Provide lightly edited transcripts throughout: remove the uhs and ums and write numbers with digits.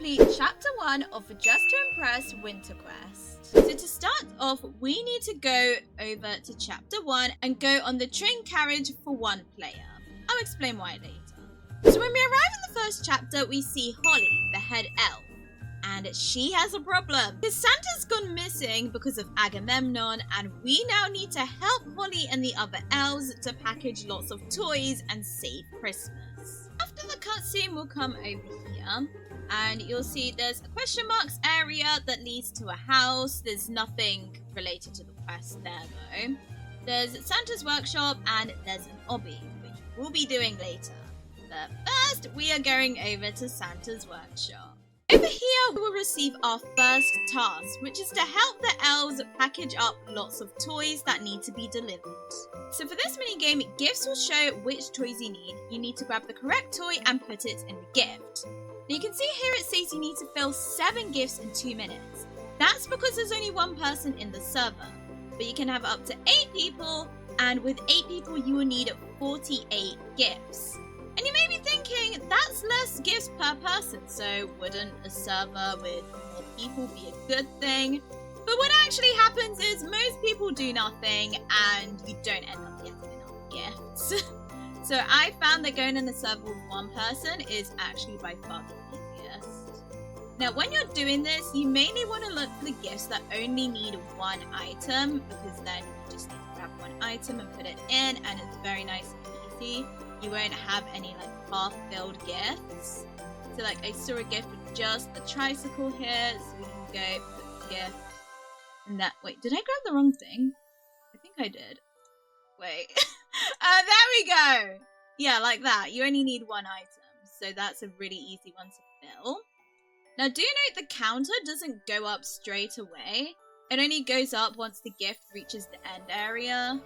complete Chapter 1 of the Just to Impress Winter Quest. So to start off, we need to go over to Chapter 1 and go on the train carriage for one player. I'll explain why later. So when we arrive in the first chapter, we see Holly, the head elf. And she has a problem, because Santa's gone missing because of Agamemnon, and we now need to help Holly and the other elves to package lots of toys and save Christmas. After the cutscene, we'll come over here, and you'll see there's a question marks area that leads to a house. There's nothing related to the quest there though. There's Santa's workshop, and there's an Obby, which we'll be doing later. But first, we are going over to Santa's workshop. Over here, we will receive our first task, which is to help the elves package up lots of toys that need to be delivered. So for this minigame, gifts will show which toys you need. You need to grab the correct toy and put it in the gift. Now you can see here it says you need to fill 7 gifts in 2 minutes. That's because there's only one person in the server, but you can have up to 8 people, and with 8 people you will need 48 gifts. And you may be thinking, that's less gifts per person, so wouldn't a server with more people be a good thing? But what actually happens is most people do nothing and you don't end up getting enough gifts. So I found that going in a server with one person is actually by far the easiest. Now when you're doing this, you mainly want to look for the gifts that only need 1 item, because then you just need to grab 1 item and put it in, and it's very nice and easy. You won't have any like half-filled gifts. So like I saw a gift with just the tricycle here, so we can go put the gift and that. Wait, did I grab the wrong thing? I think I did. Wait. There we go. Yeah, like that. You only need 1 item, so that's a really easy one to fill. Now do note the counter doesn't go up straight away. It only goes up once the gift reaches the end area.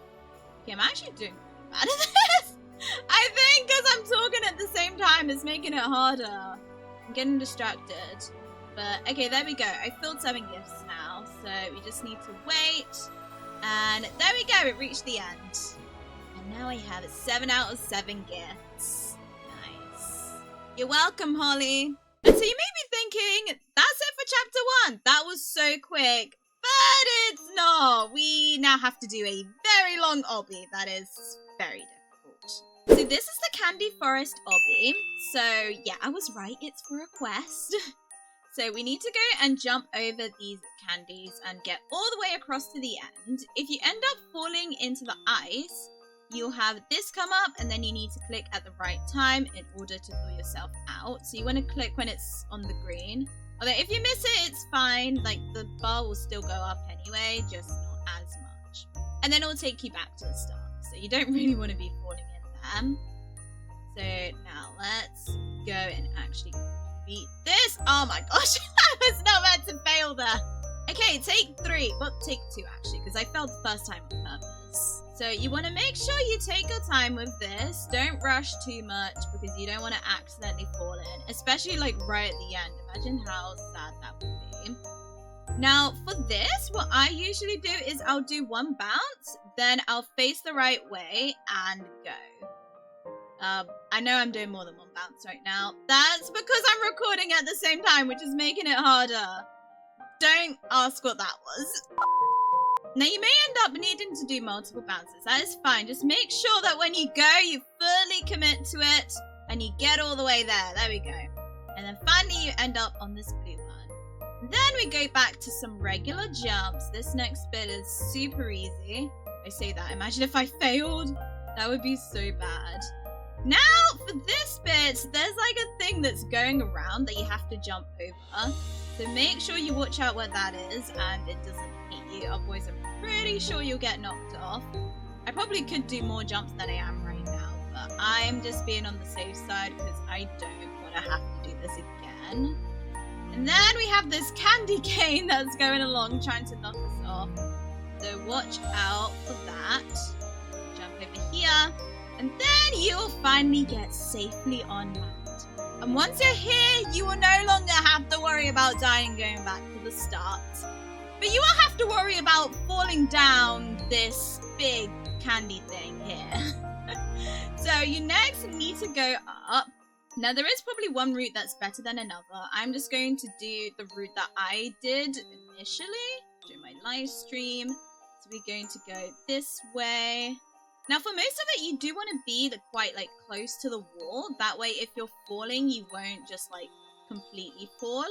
Okay, I'm actually doing really bad at this. I think because I'm talking at the same time, it's making it harder. I'm getting distracted. But okay, there we go. I filled 7 gifts now, so we just need to wait. And there we go, it reached the end. And now I have 7 out of 7 gifts. Nice. You're welcome, Holly. And so you may be thinking, that's it for chapter 1. That was so quick. But it's not. We now have to do a very long obby. That is very difficult. So this is the Candy Forest Obby. So yeah, I was right, it's for a quest. So we need to go and jump over these candies and get all the way across to the end. If you end up falling into the ice, you'll have this come up, and then you need to click at the right time in order to pull yourself out. So you want to click when it's on the green. Although if you miss it, it's fine. Like the bar will still go up anyway, just not as much. And then it will take you back to the start. So you don't really want to be falling in. So now let's go and actually beat this. Oh my gosh, I was not meant to fail there. Okay, take 3. Well, take 2 actually, because I failed the first time on purpose. So you want to make sure you take your time with this. Don't rush too much, because you don't want to accidentally fall in, especially like right at the end. Imagine how sad that would be. Now for this, what I usually do is I'll do 1 bounce, then I'll face the right way and go. I know I'm doing more than 1 bounce right now. That's because I'm recording at the same time, which is making it harder. Don't ask what that was. Now you may end up needing to do multiple bounces. That is fine. Just make sure that when you go, you fully commit to it and you get all the way there. There we go. And then finally you end up on this blue one. Then we go back to some regular jumps. This next bit is super easy. I say that. Imagine if I failed. That would be so bad. Now, for this bit, there's like a thing that's going around that you have to jump over. So make sure you watch out where that is and it doesn't hit you. Otherwise, I'm pretty sure you'll get knocked off. I probably could do more jumps than I am right now, but I'm just being on the safe side because I don't want to have to do this again. And then we have this candy cane that's going along trying to knock us off. So watch out for that. Jump over here. And then you will finally get safely on land. And once you're here, you will no longer have to worry about dying and going back to the start. But you will have to worry about falling down this big candy thing here. So you next need to go up. Now, there is probably one route that's better than another. I'm just going to do the route that I did initially during my live stream. So we're going to go this way. Now, for most of it, you do want to be quite, close to the wall. That way, if you're falling, you won't just, completely fall.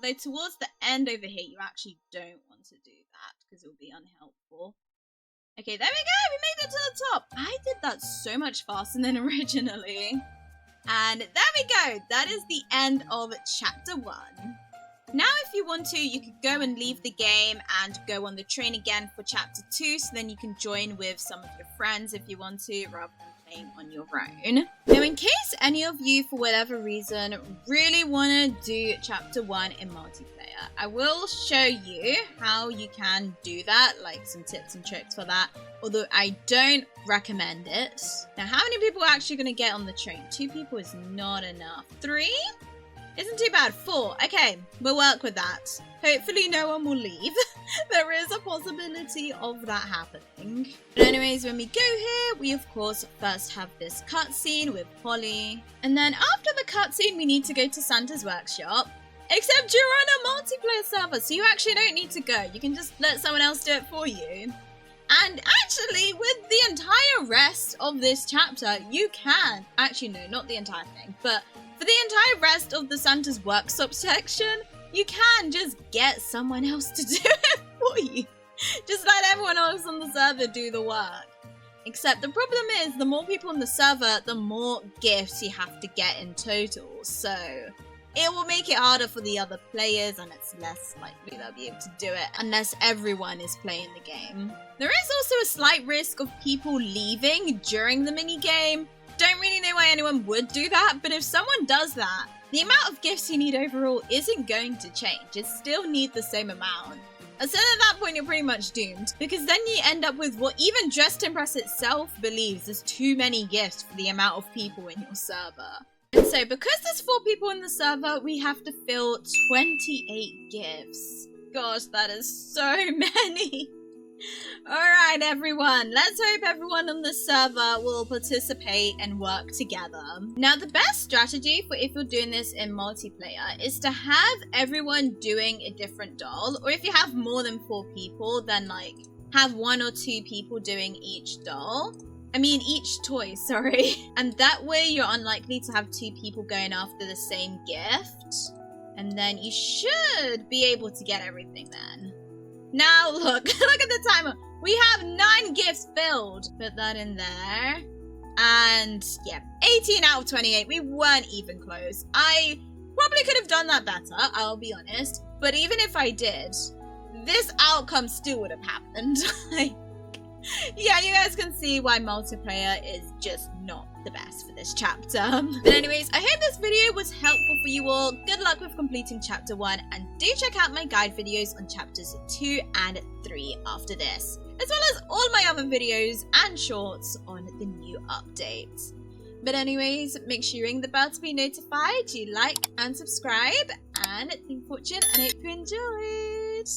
Though towards the end over here, you actually don't want to do that because it will be unhelpful. Okay, there we go. We made it to the top. I did that so much faster than originally. And there we go. That is the end of chapter 1. Now, if you want to, you could go and leave the game and go on the train again for chapter 2. So then you can join with some of your friends if you want to, rather than playing on your own. Now, in case any of you, for whatever reason, really want to do chapter 1 in multiplayer, I will show you how you can do that, some tips and tricks for that, although I don't recommend it. Now, how many people are actually going to get on the train? 2 people is not enough. 3? Isn't too bad. 4. Okay, we'll work with that. Hopefully no one will leave. There is a possibility of that happening. But anyways, when we go here, we of course first have this cutscene with Polly. And then after the cutscene, we need to go to Santa's workshop. Except you're on a multiplayer server, so you actually don't need to go. You can just let someone else do it for you. And actually, with the entire rest of this chapter, you can... Actually, no, not the entire thing. But for the entire rest of the Santa's workshop section, you can just get someone else to do it for you. Just let everyone else on the server do the work. Except the problem is, the more people on the server, the more gifts you have to get in total. So it will make it harder for the other players, and it's less likely they'll be able to do it unless everyone is playing the game. There is also a slight risk of people leaving during the minigame. Don't really know why anyone would do that, but if someone does that, the amount of gifts you need overall isn't going to change. You still need the same amount. And so at that point, you're pretty much doomed, because then you end up with what even Dress to Impress itself believes is too many gifts for the amount of people in your server. And so because there's 4 people in the server, we have to fill 28 gifts. Gosh, that is so many. Alright everyone, let's hope everyone on the server will participate and work together. Now the best strategy for if you're doing this in multiplayer is to have everyone doing a different doll, or if you have more than 4 people, then have 1 or 2 people doing each doll. Each toy, sorry. And that way you're unlikely to have 2 people going after the same gift. And then you should be able to get everything then. Now look, look at the timer. We have 9 gifts filled. Put that in there. And yeah, 18 out of 28. We weren't even close. I probably could have done that better, I'll be honest. But even if I did, this outcome still would have happened. Yeah, you guys can see why multiplayer is just not the best for this chapter. But anyways, I hope this video was helpful for you all. Good luck with completing chapter 1, and do check out my guide videos on chapters 2 and 3 after this, as well as all my other videos and shorts on the new updates. But anyways, make sure you ring the bell to be notified, you like and subscribe, and thank you for watching, and I hope you enjoyed.